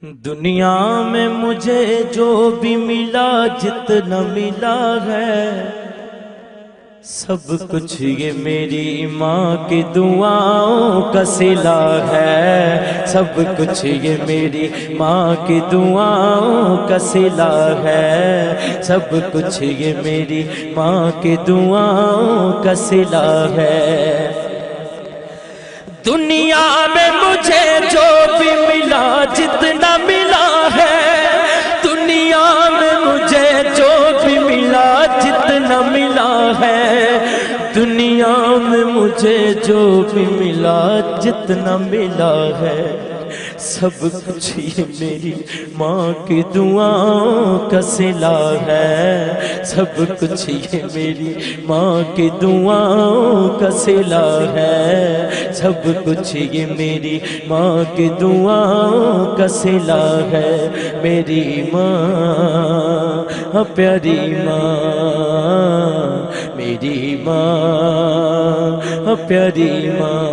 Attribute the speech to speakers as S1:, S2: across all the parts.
S1: دنیا میں مجھے جو بھی ملا جتنا ملا ہے سب کچھ یہ میری ماں کی دعاؤں کا صلہ ہے، سب کچھ یہ میری ماں کی دعاؤں کا صلہ ہے، سب کچھ یہ میری ماں کی دعاؤں کا صلہ ہے۔ دنیا میں مجھے جو بھی ملا جتنا ملا ہے، دنیا میں مجھے جو بھی ملا جتنا ملا ہے، دنیا میں مجھے جو بھی ملا جتنا ملا ہے، سب کچھ یہ میری ماں کی دعاؤں کا صلہ ہے، سب کچھ یہ میری ماں کی دعاؤں کا صلہ ہے، سب کچھ یہ میری ماں کی دعاؤں کا صلہ ہے۔ میری ماں پیاری ماں، میری ماں پیاری ماں،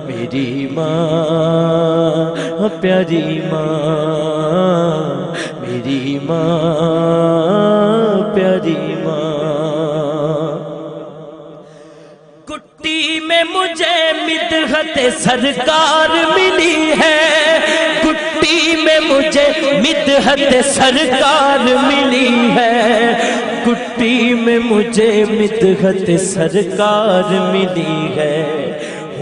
S1: میری ماں پیاری ماں، میری ماں پیاری ماں۔ کٹی میں مجھے مدحت سرکار ملی ہے، کٹی میں مجھے مدحت سرکار ملی ہے، کٹی میں مجھے مدحت سرکار ملی ہے۔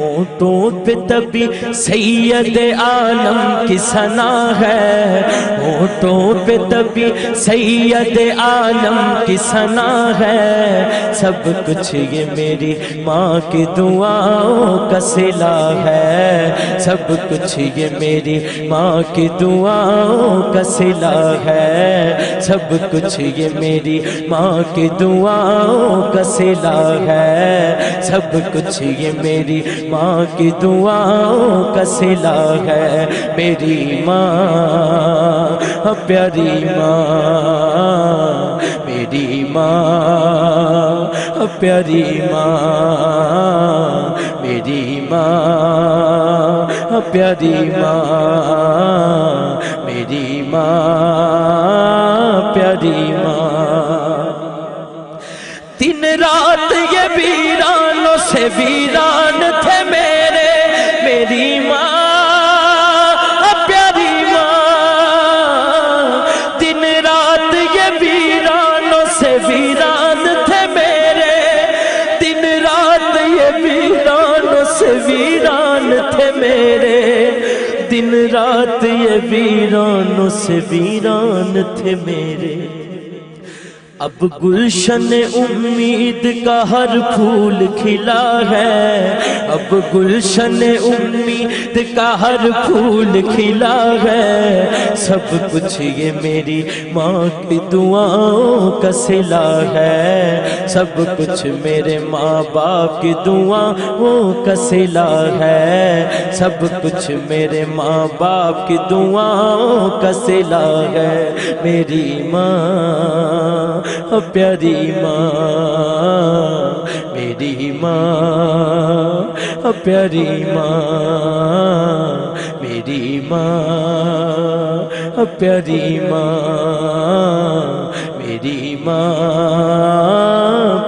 S1: ہونٹوں پہ تبھی سید عالم کی ثنا ہے، ہونٹوں پہ تبھی سید عالم کی ثنا ہے، سب کچھ یہ میری ماں کی دعاؤں کا صلہ ہے، سب کچھ یہ میری ماں کی دعاؤں کا صلہ ہے، سب کچھ یہ میری ماں کی دعاؤں کا صلہ ہے، سب کچھ یہ میری ماں کی دعاؤں کا صلہ ہے۔ میری ماں پیاری ماں، میری ماں پیاری ماں، میری ماں پیاری ماں، میری ماں پیاری ماں۔ دن رات یہ ویرانوں سے ویران تھے میرے، میری ماں پیاری ماں، دن رات یہ ویرانوں سے ویران تھے میرے، دن رات یہ ویرانوں سے ویران تھے میرے، دن رات یہ ویرانوں سے ویران تھے میرے۔ اب گلشن امید کا ہر پھول کھلا ہے، اب گلشن امید کا ہر پھول کھلا ہے، سب کچھ یہ میری ماں کی دعاؤں کا صلہ ہے، سب کچھ میرے ماں باپ کی دعاؤں کا صلہ ہے، سب کچھ میرے ماں باپ کی دعاؤں کا صلہ ہے۔ میری ماں پیاری ماں، میری ماں پیاری ماں، میری ماں پیاری ماں، میری ماں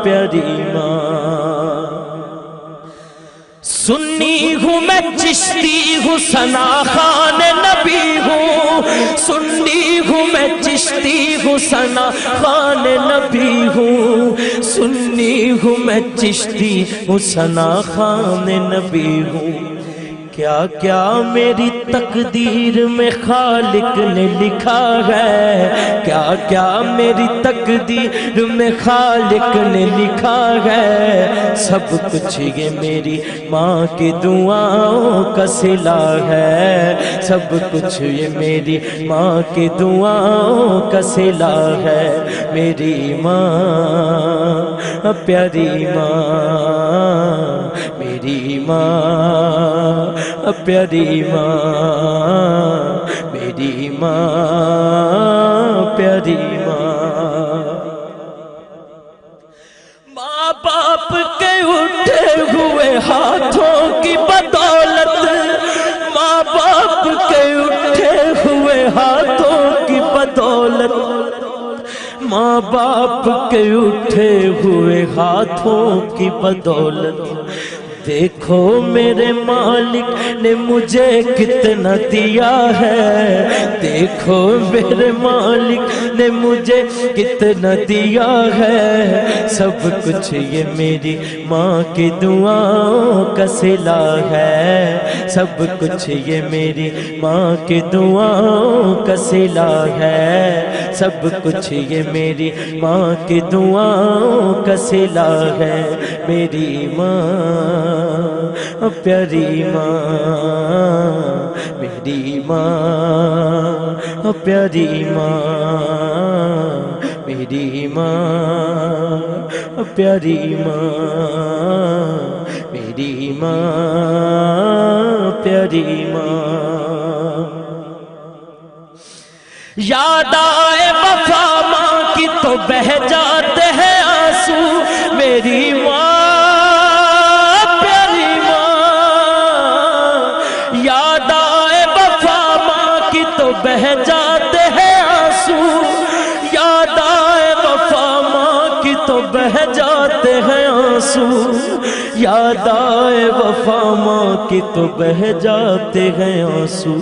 S1: پیاری ماں۔ سنی ہوں میں چشتی ہوں ثنا خوان نبی ہوں، سنی ہوں میں چشتی ہوں ثنا خوان نبی ہوں، سنی ہوں میں چشتی ہوں ثنا خوان نبی ہوں۔ کیا کیا میری تقدیر میں خالق نے لکھا ہے، کیا کیا میری تقدیر میں خالق نے لکھا ہے، سب کچھ یہ میری ماں کی دعاؤں کا صلہ ہے، سب کچھ یہ میری ماں کی دعاؤں کا صلہ ہے۔ میری ماں پیاری ماں، میری ماں پیاری ماں، میری ماں پیاری ماں۔ ماں باپ کے اٹھے ہوئے ہاتھوں کی بدولت، ماں باپ کے ماں باپ کے اٹھے ہوئے ہاتھوں کی بدولت دیکھو میرے مالک نے مجھے کتنا دیا ہے، دیکھو میرے مالک نے مجھے کتنا دیا ہے، سب کچھ یہ میری ماں کی دعاؤں کا صلہ ہے، سب کچھ یہ میری ماں کی دعاؤں کا صلہ ہے، سب کچھ یہ میری ماں کی دعاؤں کا صلہ ہے، میری ماں پیاری ماں، میری ماں پیاری ماں، میری ماں پیاری ماں، میری ماں پیاری ماں۔ یاد آئے وفا ماں کی تو بہہ جاتے ہیں آنسو، میری ماں پیاری ماں، یاد آئے وفا ماں کی تو بہہ جاتے ہیں آنسو، یاد آئے وفا ماں کی تو بہہ جاتے ہیں آنسو، یاد آئے وفا ماں کی تو بہہ جاتے ہیں آنسو۔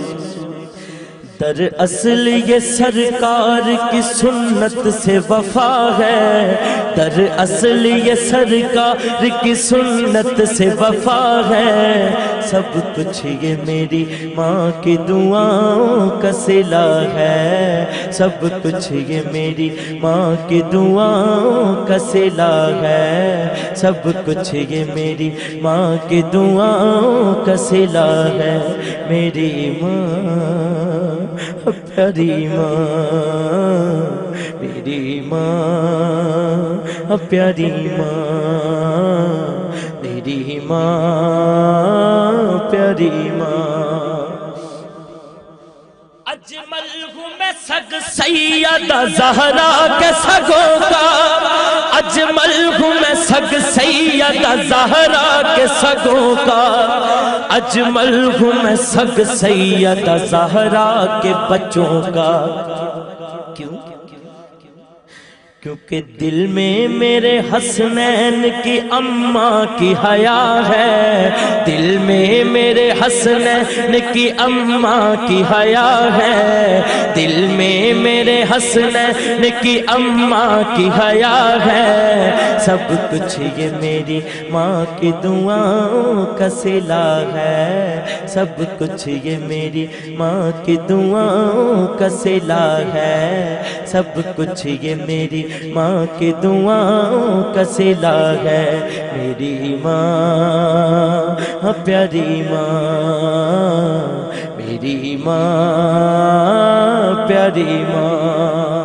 S1: دراصل یہ سرکار کی سنت سے وفا ہے، دراصل یہ سرکار کی سنت سے وفا ہے، سب کچھ یہ میری ماں کی دعاؤں کا صلہ ہے، سب کچھ یہ میری ماں کی دعاؤں کا صلہ ہے، سب کچھ یہ میری ماں کی دعاؤں کا صلہ ہے، میری ماں پیاری ماں، میری ماں پیاری ماں، میری ماں پیاری ماں۔ اجمل ہوں میں سگ سیدہ زہرا کے سگوں کا، اجمل ہوں میں سگ سیدہ زہرا کے سگوں کا، اجمل ہوں میں سگ سیدہ زہرا کے بچوں کا۔ کیوں؟ کیونکہ دل میں میرے حسنین کی اماں کی حیا ہے، دل میں میرے حسنین کی اماں کی حیا ہے، دل میں میرے حسنین کی اماں کی حیا ہے، سب کچھ یہ میری ماں کی دعاؤں کا صلہ ہے، سب کچھ یہ میری ماں کی دعاؤں کا صلہ ہے، سب کچھ یہ میری ماں کی دعاؤں کا صلہ ہے، میری ماں پیاری ماں، میری ماں پیاری ماں۔